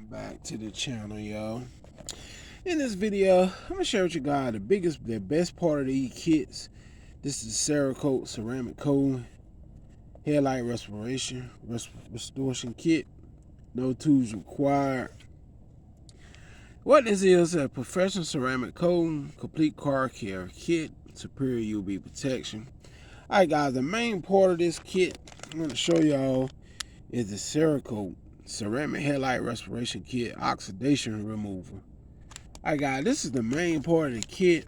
Back to the channel, y'all. In this video, I'm gonna share with you guys the best part of these kits. This is cerakote ceramic coating headlight restoration kit. No tools required. What this is a professional ceramic coating, complete car care kit, superior UV protection. Alright guys, the main part of this kit I'm gonna show y'all is the cerakote ceramic headlight restoration kit oxidation remover. Alright guys, this is the main part of the kit.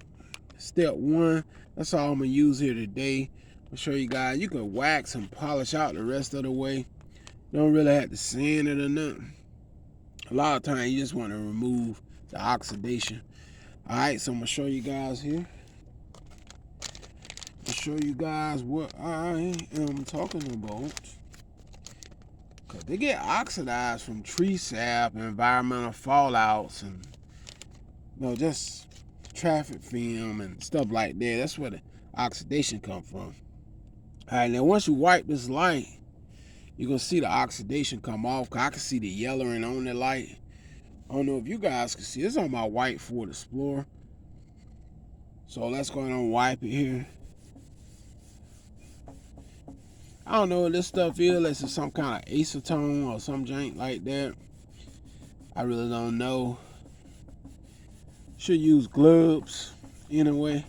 Step one, that's all I'm gonna use here today. I'll show you guys, you can wax and polish out the rest of the way. You don't really have to sand it or nothing. A lot of times you just want to remove the oxidation. Alright, so I'm gonna show you guys here. I'll show you guys what I am talking about. Cause they get oxidized from tree sap and environmental fallouts and just traffic film and stuff like that. That's where the oxidation come from. Alright, now once you wipe this light, you're gonna see the oxidation come off. Cause I can see the yellowing on the light. I don't know if you guys can see. This is on my white Ford Explorer. So let's go ahead and wipe it here. I don't know what this stuff is, unless it's some kind of acetone or some jank like that. I really don't know. Should use gloves anyway.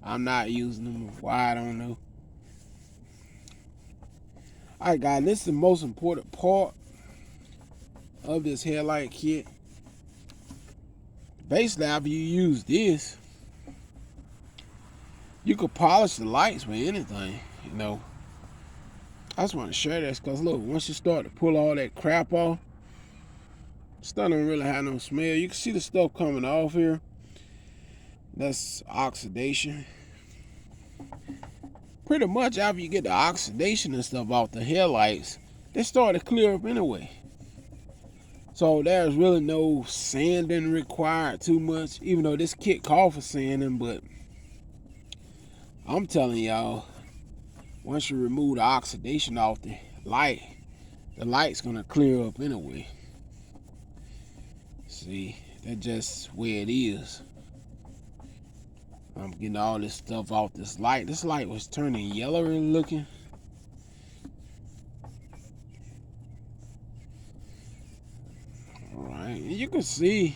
I'm not using them. Why, I don't know. Alright guys, this is the most important part of this headlight kit. Basically, after you use this, you could polish the lights with anything, I just want to share this because look, once you start to pull all that crap off, stuff don't really have no smell. You can see the stuff coming off here. That's oxidation. Pretty much after you get the oxidation and stuff off the headlights, they start to clear up anyway. So there's really no sanding required too much, even though this kit calls for sanding, but I'm telling y'all, once you remove the oxidation off the light's gonna clear up anyway. See, that's just where it is. I'm getting all this stuff off this light. This light was turning yellowy looking. Alright, you can see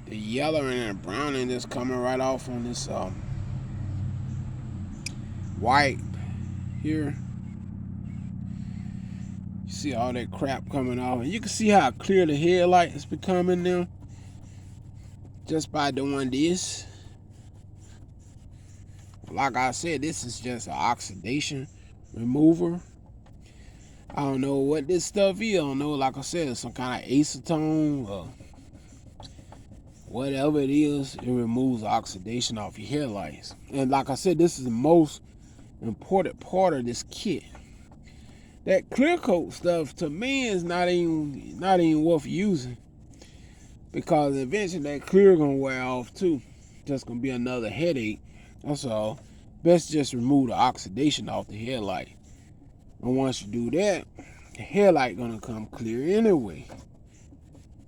the yellowing and browning that's coming right off on this white here. You see all that crap coming off, and you can see how clear the headlight is becoming now just by doing this. Like I said, this is just an oxidation remover. I don't know what this stuff is. I don't know, like I said, it's some kind of acetone or whatever it is. It removes oxidation off your headlights. And like I said, this is the most important part of this kit. That clear coat stuff to me is not even worth using, because eventually that clear gonna wear off too. Just gonna be another headache. That's all. Best just remove the oxidation off the headlight. And once you do that, the headlight gonna come clear anyway.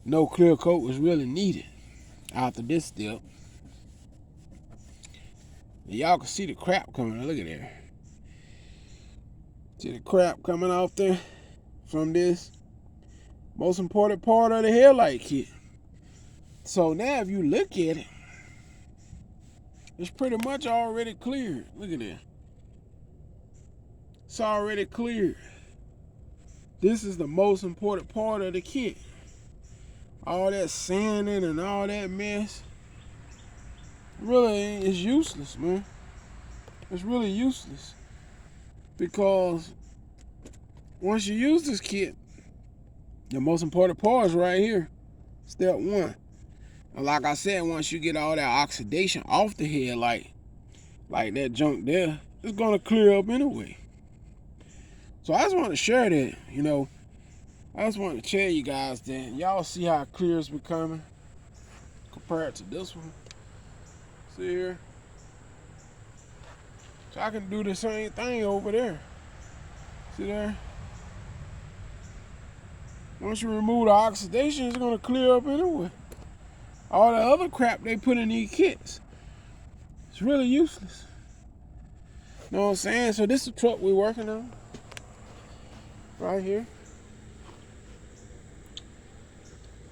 No clear coat is really needed after this step. Y'all can see the crap coming. Look at there. See the crap coming off there from this most important part of the headlight kit. So now if you look at it, it's pretty much already cleared. Look at that. It's already cleared. This is the most important part of the kit. All that sanding and all that mess really is useless, man. It's really useless. Because once you use this kit, the most important part is right here. Step one. And like I said, once you get all that oxidation off the headlight, like that junk there, it's gonna clear up anyway. So I just want to share that, I just want to tell you guys that y'all see how clear it's becoming compared to this one. See here? So I can do the same thing over there. See there? Once you remove the oxidation, it's gonna clear up anyway. All the other crap they put in these kits, it's really useless. Know what I'm saying? So this is the truck we're working on. Right here.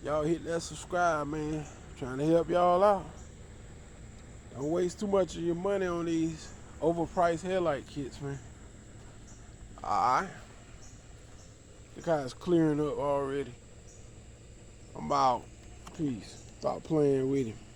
Y'all hit that subscribe, man. Trying to help y'all out. Don't waste too much of your money on these overpriced headlight kits, man. Alright. The guy's clearing up already. I'm out. Peace. Stop playing with him.